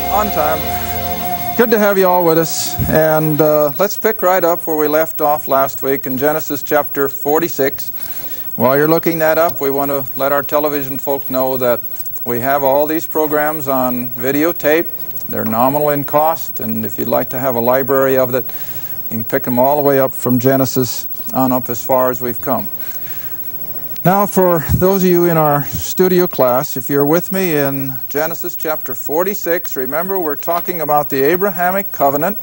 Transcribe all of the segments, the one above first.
On time. Good to have you all with us. And let's pick right up where we left off last week in Genesis chapter 46. While you're looking that up, we want to let our television folk know that we have all these programs on videotape. They're nominal in cost, and if you'd like to have a library of it, you can pick them all the way up from Genesis on up as far as we've come. Now, for those of you in our studio class, if you're with me in Genesis chapter 46, remember we're talking about the Abrahamic covenant,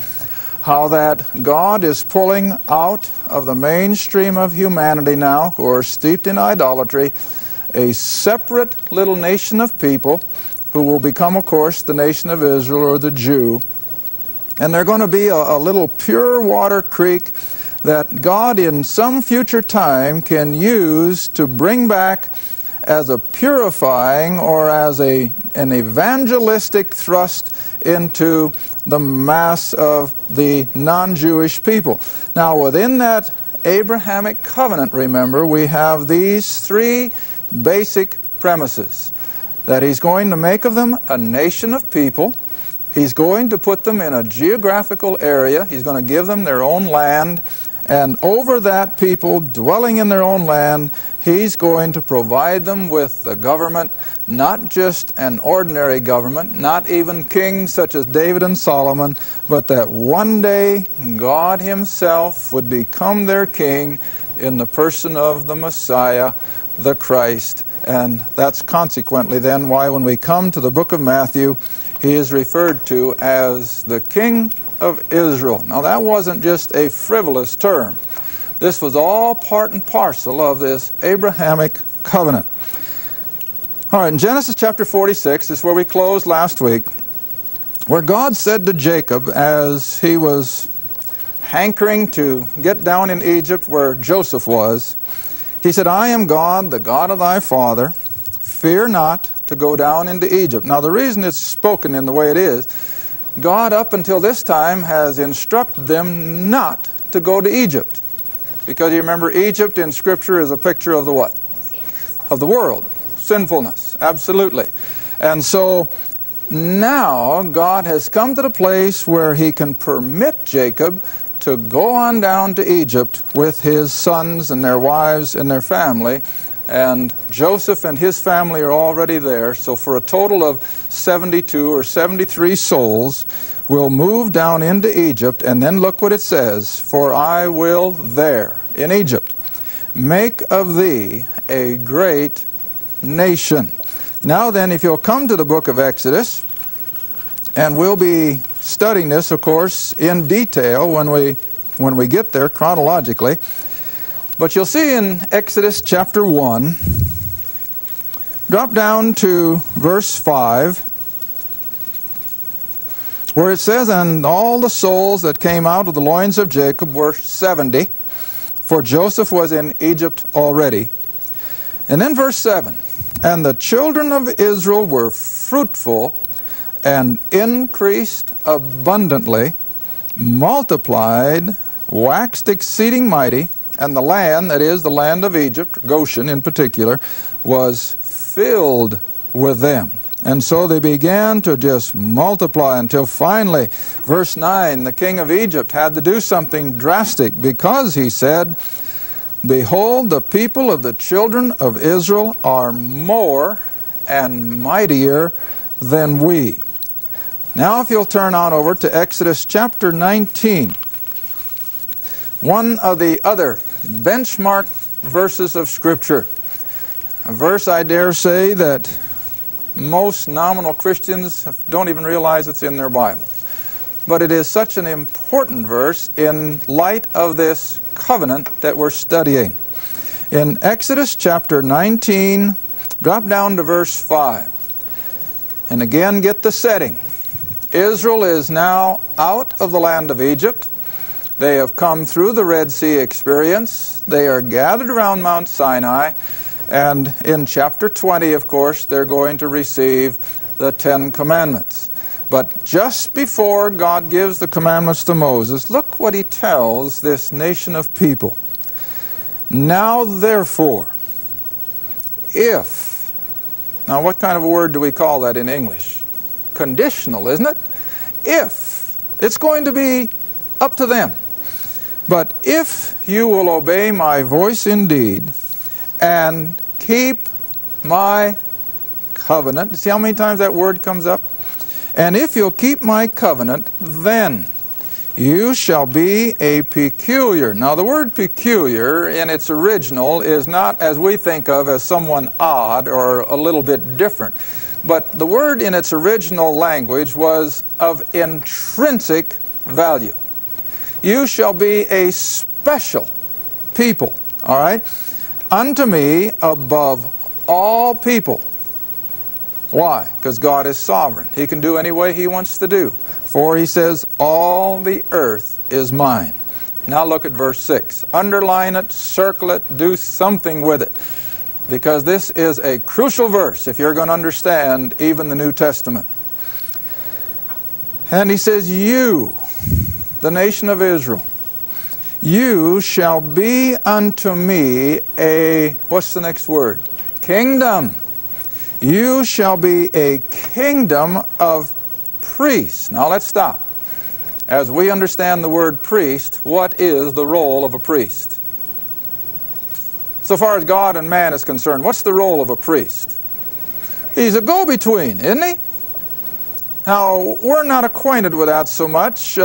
how that God is pulling out of the mainstream of humanity now, who are steeped in idolatry, a separate little nation of people who will become, of course, the nation of Israel, or the Jew. And they're going to be a little pure water creek that God in some future time can use to bring back as a purifying or as an evangelistic thrust into the mass of the non-Jewish people. Now, within that Abrahamic covenant, remember, we have these three basic premises: that He's going to make of them a nation of people. He's going to put them in a geographical area. He's going to give them their own land. And over that people dwelling in their own land, He's going to provide them with the government, not just an ordinary government, not even kings such as David and Solomon, but that one day God Himself would become their king in the person of the Messiah, the Christ. And that's consequently then why when we come to the book of Matthew, He is referred to as the King of Israel. Now, that wasn't just a frivolous term. This was all part and parcel of this Abrahamic covenant. All right, in Genesis chapter 46 is where we closed last week, where God said to Jacob, as he was hankering to get down in Egypt where Joseph was, He said, "I am God, the God of thy father. Fear not to go down into Egypt." Now, the reason it's spoken in the way it is, God up until this time has instructed them not to go to Egypt. Because you remember, Egypt in Scripture is a picture of the what? Of the world. Sinfulness. Absolutely. And so now God has come to the place where He can permit Jacob to go on down to Egypt with his sons and their wives and their family. And Joseph and his family are already there. So for a total of 72 or 73 souls will move down into Egypt. And then look what it says: "For I will there," in Egypt, "make of thee a great nation." Now then, if you'll come to the book of Exodus, and we'll be studying this, of course, in detail when we get there chronologically. But you'll see in Exodus chapter 1, drop down to verse 5, where it says, "And all the souls that came out of the loins of Jacob were 70, for Joseph was in Egypt already." And then verse 7, "And the children of Israel were fruitful and increased abundantly, multiplied, waxed exceeding mighty, and the land," that is, the land of Egypt, Goshen in particular, "was filled with them." And so they began to just multiply until finally, verse 9, the king of Egypt had to do something drastic, because he said, "Behold, the people of the children of Israel are more and mightier than we." Now if you'll turn on over to Exodus chapter 19, one of the other benchmark verses of Scripture, a verse I dare say that most nominal Christians don't even realize it's in their Bible. But it is such an important verse in light of this covenant that we're studying. In Exodus chapter 19, drop down to verse 5. And again, get the setting. Israel is now out of the land of Egypt. They have come through the Red Sea experience. They are gathered around Mount Sinai. And in chapter 20, of course, they're going to receive the 10 Commandments. But just before God gives the commandments to Moses, look what He tells this nation of people. "Now therefore, if..." Now what kind of a word do we call that in English? conditional, isn't it? If. It's going to be up to them. But if you will obey my voice indeed and keep my covenant. See how many times that word comes up? And if you'll keep my covenant, then you shall be a peculiar. Now the word peculiar in its original is not as we think of as someone odd or a little bit different. But the word in its original language was of intrinsic value. You shall be a special people, all right? Unto me above all people. Why? Because God is sovereign. He can do any way He wants to do. For He says, all the earth is mine. Now look at verse 6. Underline it, circle it, do something with it. Because this is a crucial verse if you're going to understand even the New Testament. And He says, you, the nation of Israel, you shall be unto me a, what's the next word? Kingdom. You shall be a kingdom of priests. Now let's stop. As we understand the word priest, what is the role of a priest? So far as God and man is concerned, what's the role of a priest? He's a go-between, isn't he? Now, we're not acquainted with that so much,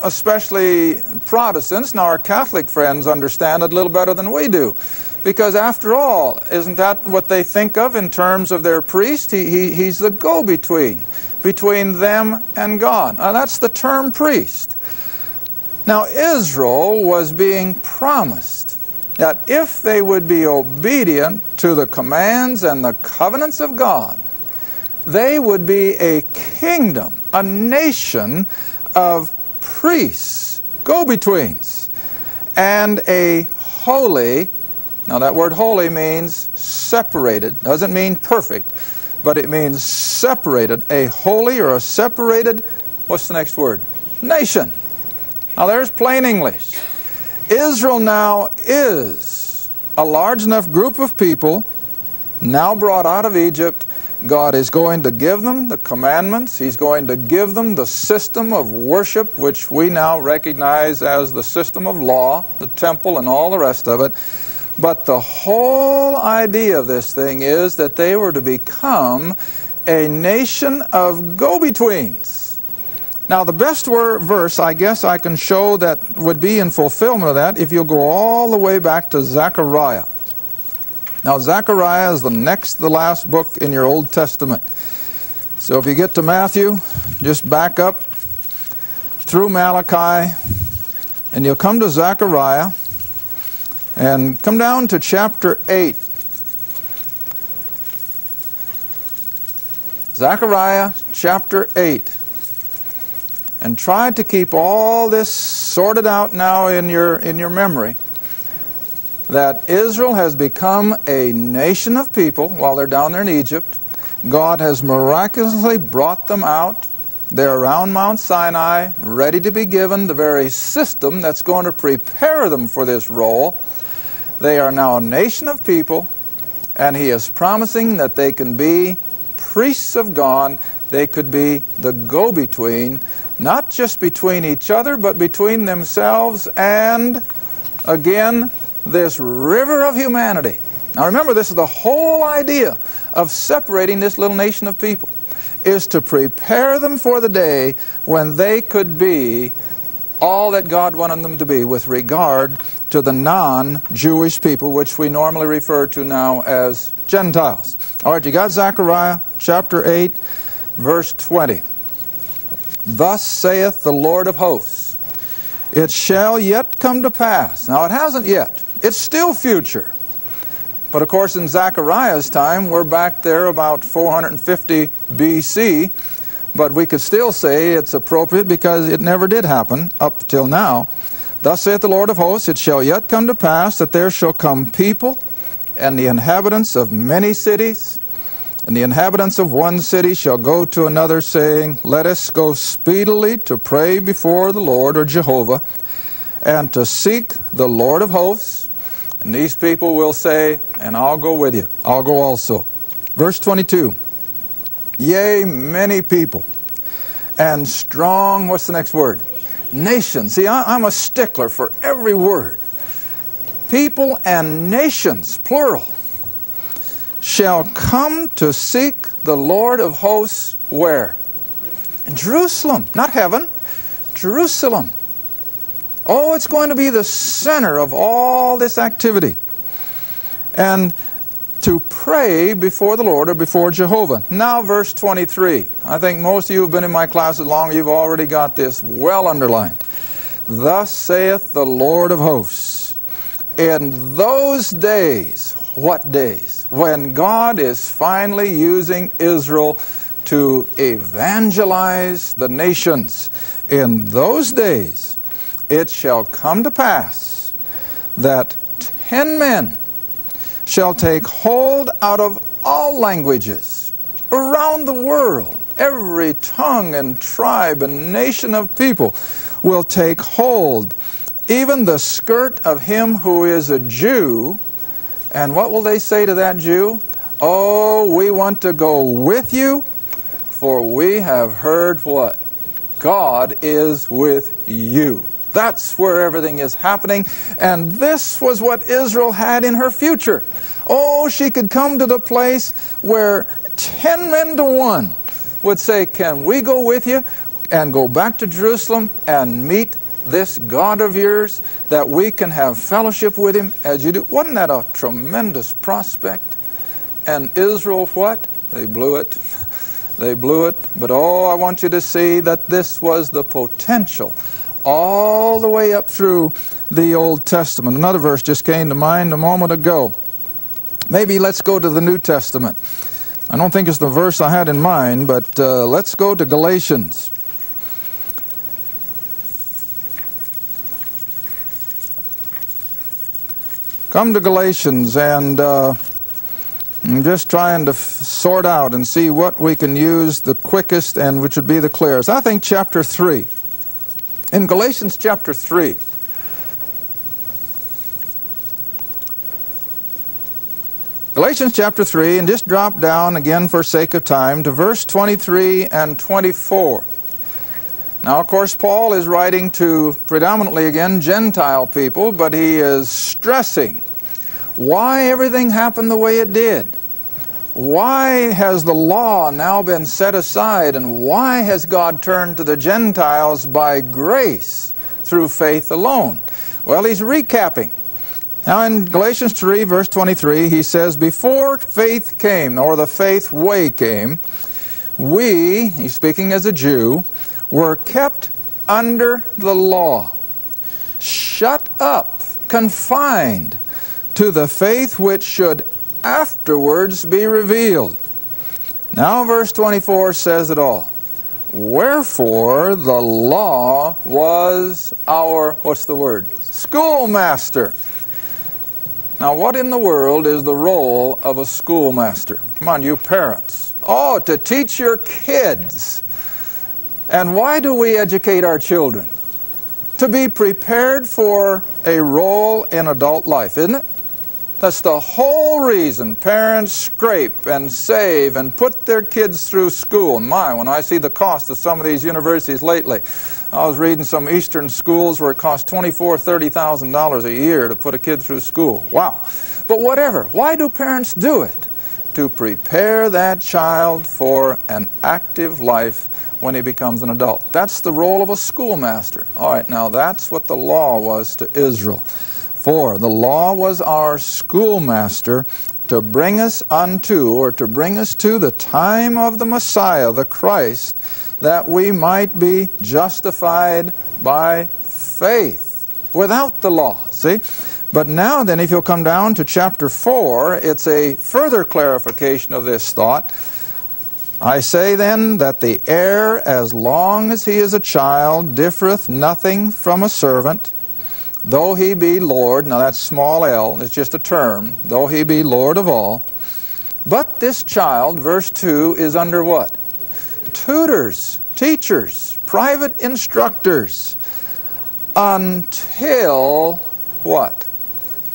especially Protestants. Now, our Catholic friends understand it a little better than we do. Because after all, isn't that what they think of in terms of their priest? He's the go-between, between them and God. Now, that's the term priest. Now, Israel was being promised that if they would be obedient to the commands and the covenants of God, they would be a kingdom, a nation of priests, go-betweens, and a holy. Now that word holy means separated. Doesn't mean perfect, but it means separated. A holy or a separated, what's the next word? Nation. Now there's plain English. Israel now is a large enough group of people now brought out of Egypt. God is going to give them the commandments. He's going to give them the system of worship, which we now recognize as the system of law, the temple and all the rest of it. But the whole idea of this thing is that they were to become a nation of go-betweens. Now the best verse I guess I can show that would be in fulfillment of that if you'll go all the way back to Zechariah. Now Zechariah is the last book in your Old Testament. So if you get to Matthew, just back up through Malachi and you'll come to Zechariah and come down to chapter 8. Zechariah chapter 8. And try to keep all this sorted out now in your memory. That Israel has become a nation of people while they're down there in Egypt. God has miraculously brought them out. They're around Mount Sinai, ready to be given the very system that's going to prepare them for this role. They are now a nation of people, and He is promising that they can be priests of God. They could be the go-between, not just between each other, but between themselves and, again, this river of humanity. Now remember, this is the whole idea of separating this little nation of people, is to prepare them for the day when they could be all that God wanted them to be with regard to the non-Jewish people, which we normally refer to now as Gentiles. All right, you got Zechariah chapter 8, verse 20. Thus saith the Lord of hosts, it shall yet come to pass. Now it hasn't yet. It's still future. But of course in Zechariah's time, we're back there about 450 BC, but we could still say it's appropriate because it never did happen up till now. Thus saith the Lord of hosts, it shall yet come to pass that there shall come people and the inhabitants of many cities, and the inhabitants of one city shall go to another, saying, let us go speedily to pray before the Lord, or Jehovah, and to seek the Lord of hosts. And these people will say, and I'll go with you. I'll go also. Verse 22. Yea, many people. And strong, what's the next word? Nations. See, I'm a stickler for every word. People and nations, plural, shall come to seek the Lord of hosts where? In Jerusalem, not heaven, Jerusalem. Oh, it's going to be the center of all this activity. And to pray before the Lord or before Jehovah. Now verse 23. I think most of you have been in my classes long. You've already got this well underlined. Thus saith the Lord of hosts, in those days, what days? When God is finally using Israel to evangelize the nations. In those days, it shall come to pass that 10 men shall take hold out of all languages around the world. Every tongue and tribe and nation of people will take hold, even the skirt of him who is a Jew. And what will they say to that Jew? Oh, we want to go with you, for we have heard what? God is with you. That's where everything is happening. And this was what Israel had in her future. Oh, she could come to the place where 10 men to 1 would say, can we go with you and go back to Jerusalem and meet this God of yours, that we can have fellowship with him as you do? Wasn't that a tremendous prospect? And Israel, what? They blew it. They blew it. But oh, I want you to see that this was the potential all the way up through the Old Testament. Another verse just came to mind a moment ago. Maybe let's go to the New Testament. I don't think it's the verse I had in mind, but let's go to Galatians. Come to Galatians, and I'm just trying to sort out and see what we can use the quickest and which would be the clearest. I think chapter 3. In Galatians chapter 3, Galatians chapter 3, and just drop down again for sake of time to verse 23 and 24. Now, of course, Paul is writing to predominantly, again, Gentile people, but he is stressing why everything happened the way it did. Why has the law now been set aside, and why has God turned to the Gentiles by grace through faith alone? Well, he's recapping. Now in Galatians 3, verse 23, he says, before faith came, or the faith way came, we, he's speaking as a Jew, were kept under the law, shut up, confined to the faith which should afterwards be revealed. Now verse 24 says it all. Wherefore the law was our, what's the word? Schoolmaster. Now what in the world is the role of a schoolmaster? Come on, you parents. Oh, to teach your kids. And why do we educate our children? To be prepared for a role in adult life, isn't it? That's the whole reason parents scrape and save and put their kids through school. And my, when I see the cost of some of these universities lately, I was reading some Eastern schools where it costs $24,000, $30,000 a year to put a kid through school. Wow. But whatever. Why do parents do it? To prepare that child for an active life when he becomes an adult. That's the role of a schoolmaster. All right, now that's what the law was to Israel. For the law was our schoolmaster to bring us unto, or to bring us to the time of the Messiah, the Christ, that we might be justified by faith without the law. See? But now then, if you'll come down to chapter 4, it's a further clarification of this thought. I say then that the heir, as long as he is a child, differeth nothing from a servant, though he be Lord. Now that's small l, it's just a term. Though he be Lord of all. But this child, verse 2, is under what? Tutors, teachers, private instructors, until what?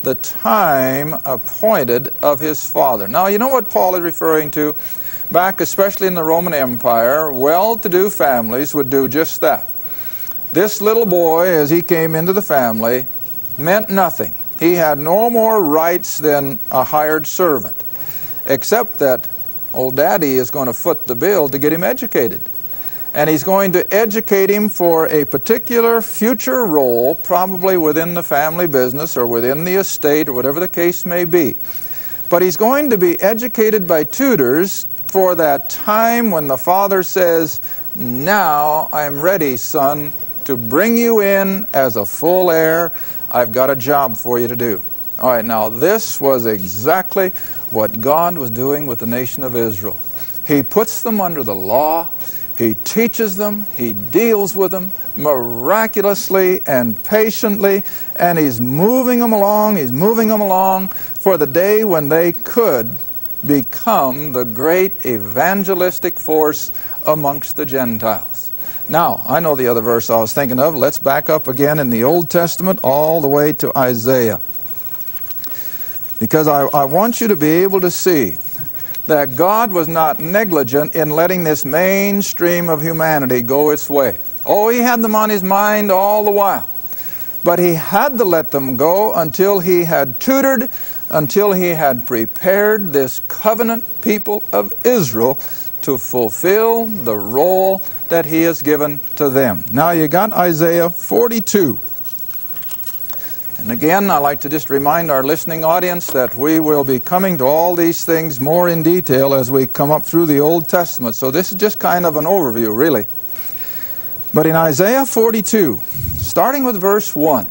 The time appointed of his father. Now you know what Paul is referring to? back especially in the Roman Empire, well-to-do families would do just that. This little boy, as he came into the family, meant nothing. He had no more rights than a hired servant, except that old daddy is going to foot the bill to get him educated. And he's going to educate him for a particular future role, probably within the family business or within the estate or whatever the case may be. But he's going to be educated by tutors for that time when the father says, "Now I'm ready, son, to bring you in as a full heir. I've got a job for you to do." All right, now this was exactly what God was doing with the nation of Israel. He puts them under the law. He teaches them. He deals with them miraculously and patiently. And He's moving them along. He's moving them along for the day when they could become the great evangelistic force amongst the Gentiles. Now, I know the other verse I was thinking of. Let's back up again in the Old Testament all the way to Isaiah. Because I want you to be able to see that God was not negligent in letting this mainstream of humanity go its way. Oh, He had them on His mind all the while. But He had to let them go until He had tutored, until He had prepared this covenant people of Israel to fulfill the role that He has given to them. Now you got Isaiah 42. And again, I'd like to just remind our listening audience that we will be coming to all these things more in detail as we come up through the Old Testament. So this is just kind of an overview, really. But in Isaiah 42, starting with verse 1,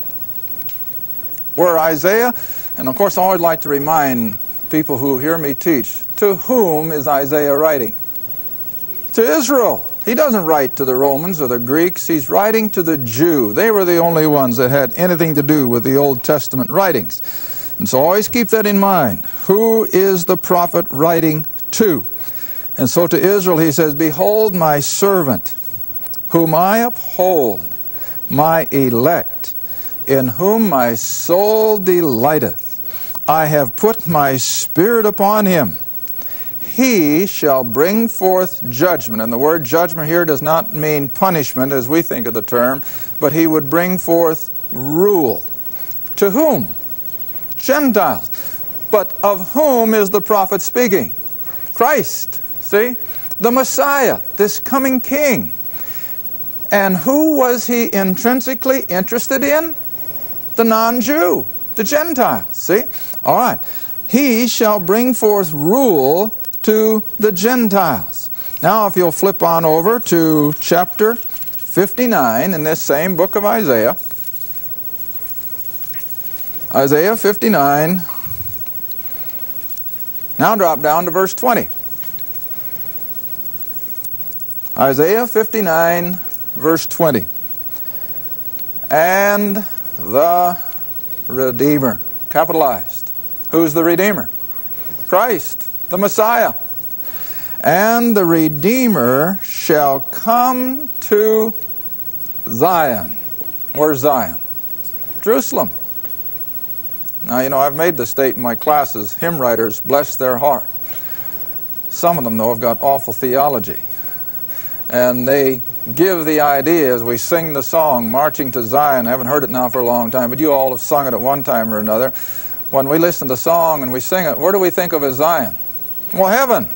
where Isaiah, and of course I always like to remind people who hear me teach, to whom is Isaiah writing? To Israel. He doesn't write to the Romans or the Greeks. He's writing to the Jew. They were the only ones that had anything to do with the Old Testament writings. And so always keep that in mind. Who is the prophet writing to? And so to Israel he says, "Behold my servant, whom I uphold, my elect, in whom my soul delighteth. I have put my spirit upon him. He shall bring forth judgment." And the word judgment here does not mean punishment as we think of the term, but he would bring forth rule. To whom? Gentiles. But of whom is the prophet speaking? Christ. See? The Messiah, this coming king. And who was he intrinsically interested in? The non-Jew, the Gentiles. See? All right. He shall bring forth rule to the Gentiles. Now if you'll flip on over to chapter 59 in this same book of Isaiah. Isaiah 59. Now drop down to verse 20. Isaiah 59, verse 20. "And the Redeemer," capitalized. Who's the Redeemer? Christ, the Messiah. "And the Redeemer shall come to Zion." Where's Zion? Jerusalem. Now, you know, I've made the state in my classes, hymn writers, bless their heart. Some of them, though, have got awful theology. And they give the idea as we sing the song, "Marching to Zion." I haven't heard it now for a long time, but you all have sung it at one time or another. When we listen to the song and we sing it, where do we think of as Zion? Well, heaven.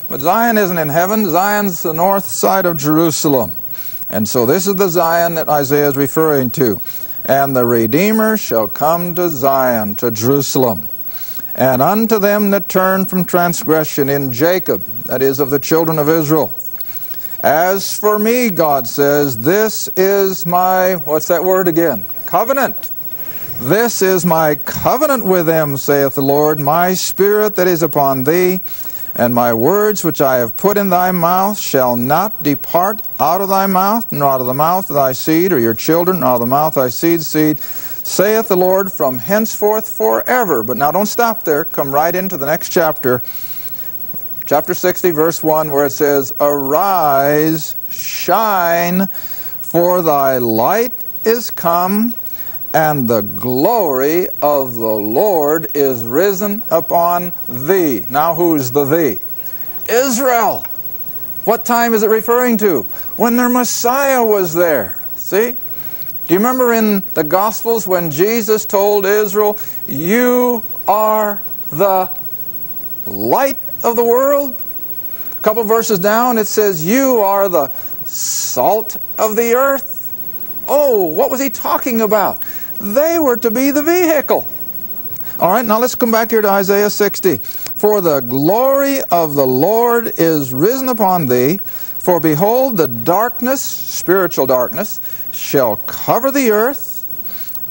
But Zion isn't in heaven. Zion's the north side of Jerusalem. And so this is the Zion that Isaiah is referring to. "And the Redeemer shall come to Zion," to Jerusalem. "And unto them that turn from transgression in Jacob," that is, of the children of Israel. "As for me," God says, "this is my," what's that word again? Covenant. "This is my covenant with them, saith the Lord, my spirit that is upon thee, and my words which I have put in thy mouth shall not depart out of thy mouth, nor out of the mouth of thy seed, or your children, nor out of the mouth of thy seed's seed, saith the Lord, from henceforth forever." But now don't stop there. Come right into the next chapter. Chapter 60, verse 1, where it says, "Arise, shine, for thy light is come, and the glory of the Lord is risen upon thee." Now who's the thee? Israel. What time is it referring to? When their Messiah was there. See? Do you remember in the Gospels when Jesus told Israel, you are the light of the world? A couple verses down it says, you are the salt of the earth. Oh, what was he talking about? They were to be the vehicle. All right, now let's come back here to Isaiah 60. For the glory of the Lord is risen upon thee, for behold, the darkness, spiritual darkness, shall cover the earth,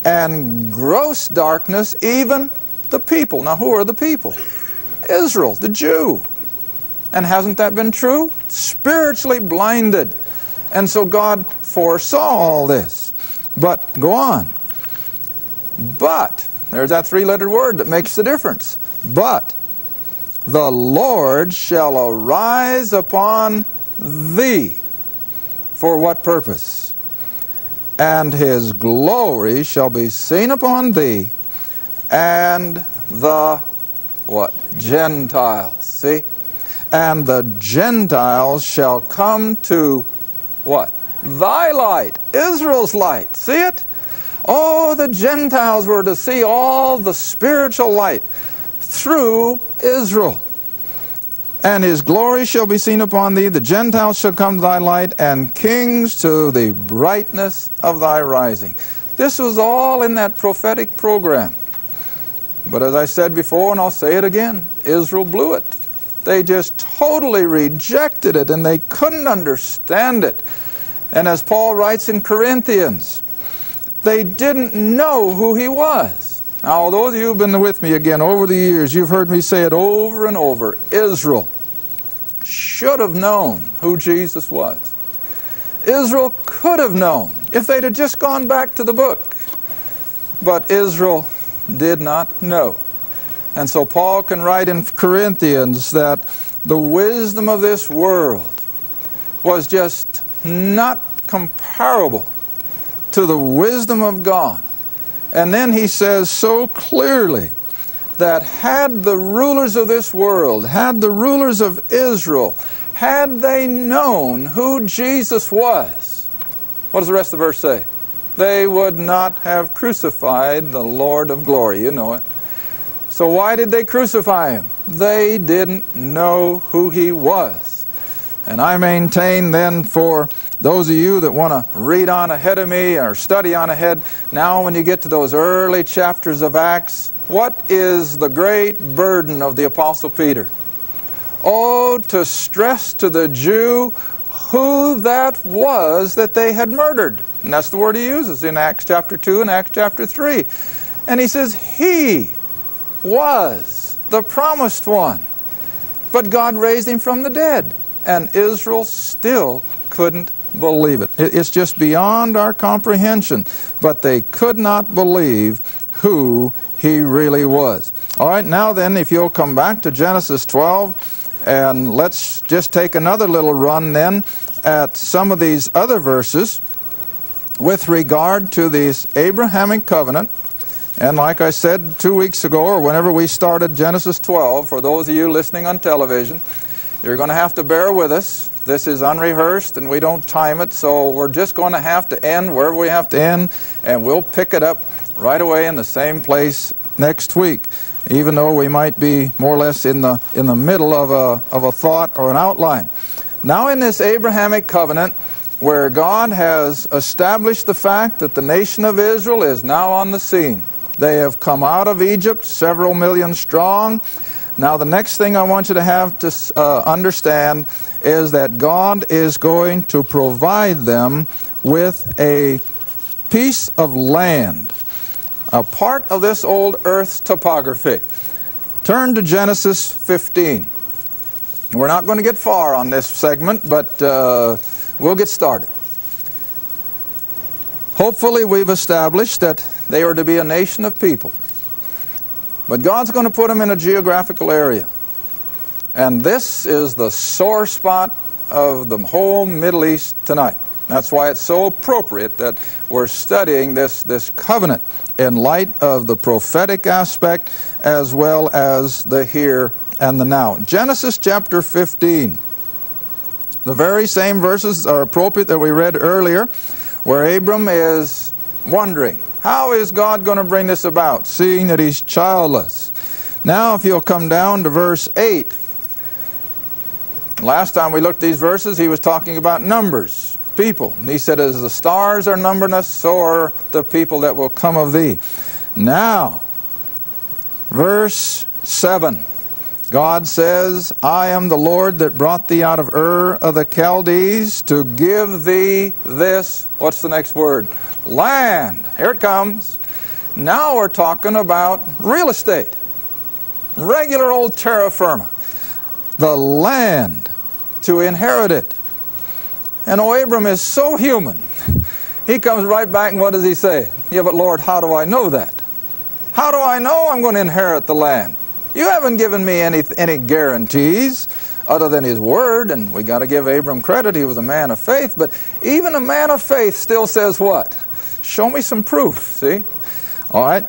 and gross darkness even the people. Now who are the people? Israel, the Jew. And hasn't that been true? Spiritually blinded. And so God foresaw all this. But, go on. But, there's that three-lettered word that makes the difference. But, the Lord shall arise upon thee. For what purpose? And his glory shall be seen upon thee, and the, what? Gentiles. See? And the Gentiles shall come to, what? Thy light, Israel's light. See it? Oh, the Gentiles were to see all the spiritual light through Israel. And his glory shall be seen upon thee, the Gentiles shall come to thy light, and kings to the brightness of thy rising. This was all in that prophetic program. But as I said before, and I'll say it again, Israel blew it. They just totally rejected it, and they couldn't understand it. And as Paul writes in Corinthians, they didn't know who he was. Now, those of you who've been with me again over the years, you've heard me say it over and over. Israel should have known who Jesus was. Israel could have known if they'd have just gone back to the book. But Israel did not know. And so Paul can write in Corinthians that the wisdom of this world was just not comparable to the wisdom of God. And then he says so clearly that had the rulers of this world, had the rulers of Israel, had they known who Jesus was, what does the rest of the verse say? They would not have crucified the Lord of glory. You know it. So why did they crucify him? They didn't know who he was. And I maintain then, for those of you that want to read on ahead of me or study on ahead, now when you get to those early chapters of Acts, what is the great burden of the Apostle Peter? Oh, to stress to the Jew who that was that they had murdered. And that's the word he uses in Acts chapter 2 and Acts chapter 3. And he says, he was the promised one. But God raised him from the dead. And Israel still couldn't believe it. It's just beyond our comprehension. But they could not believe who he really was. All right, now then, if you'll come back to Genesis 12, and let's just take another little run then at some of these other verses with regard to this Abrahamic covenant. And like I said 2 weeks ago, or whenever we started Genesis 12, for those of you listening on television, you're going to have to bear with us. This is unrehearsed and we don't time it, so we're just going to have to end wherever we have to end, and we'll pick it up right away in the same place next week, even though we might be more or less in the middle of a thought or an outline. Now in this Abrahamic covenant, where God has established the fact that the nation of Israel is now on the scene. They have come out of Egypt, several million strong. Now the next thing I want you to have to understand is that God is going to provide them with a piece of land, a part of this old earth's topography. Turn to Genesis 15. We're not going to get far on this segment, but we'll get started. Hopefully we've established that they are to be a nation of people. But God's going to put them in a geographical area. And this is the sore spot of the whole Middle East tonight. That's why it's so appropriate that we're studying this covenant in light of the prophetic aspect as well as the here and the now. Genesis chapter 15. The very same verses are appropriate that we read earlier, where Abram is wondering, how is God going to bring this about, seeing that he's childless? Now, if you'll come down to verse 8. Last time we looked at these verses, he was talking about numbers, people. And he said, as the stars are numberless, so are the people that will come of thee. Now, verse 7. God says, I am the Lord that brought thee out of Ur of the Chaldees to give thee this, what's the next word? Land. Here it comes. Now we're talking about real estate. Regular old terra firma. The land to inherit it. And Abram is so human. He comes right back and what does he say? Yeah, but Lord, how do I know that? How do I know I'm going to inherit the land? You haven't given me any guarantees other than His Word, and we got to give Abram credit. He was a man of faith, but even a man of faith still says what? Show me some proof, see? All right.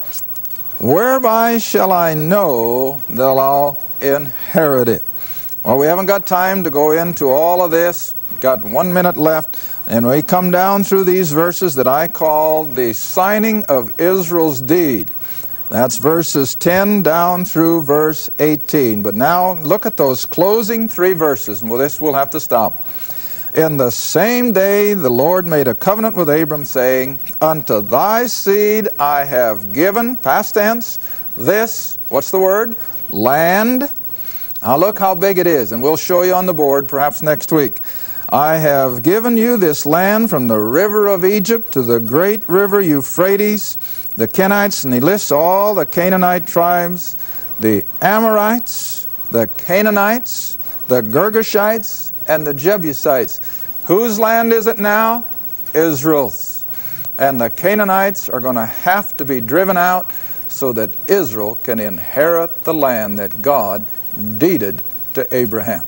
Whereby shall I know that I'll inherit it? Well, we haven't got time to go into all of this. We've got 1 minute left, and we come down through these verses that I call the signing of Israel's deed. That's verses 10 down through verse 18. But now look at those closing 3 verses, and with this we'll have to stop. In the same day the Lord made a covenant with Abram, saying, unto thy seed I have given, past tense, this, what's the word? Land. Now look how big it is, and we'll show you on the board perhaps next week. I have given you this land from the river of Egypt to the great river Euphrates, the Kenites, and he lists all the Canaanite tribes, the Amorites, the Canaanites, the Girgashites, and the Jebusites. Whose land is it now? Israel's. And the Canaanites are going to have to be driven out so that Israel can inherit the land that God deeded to Abraham.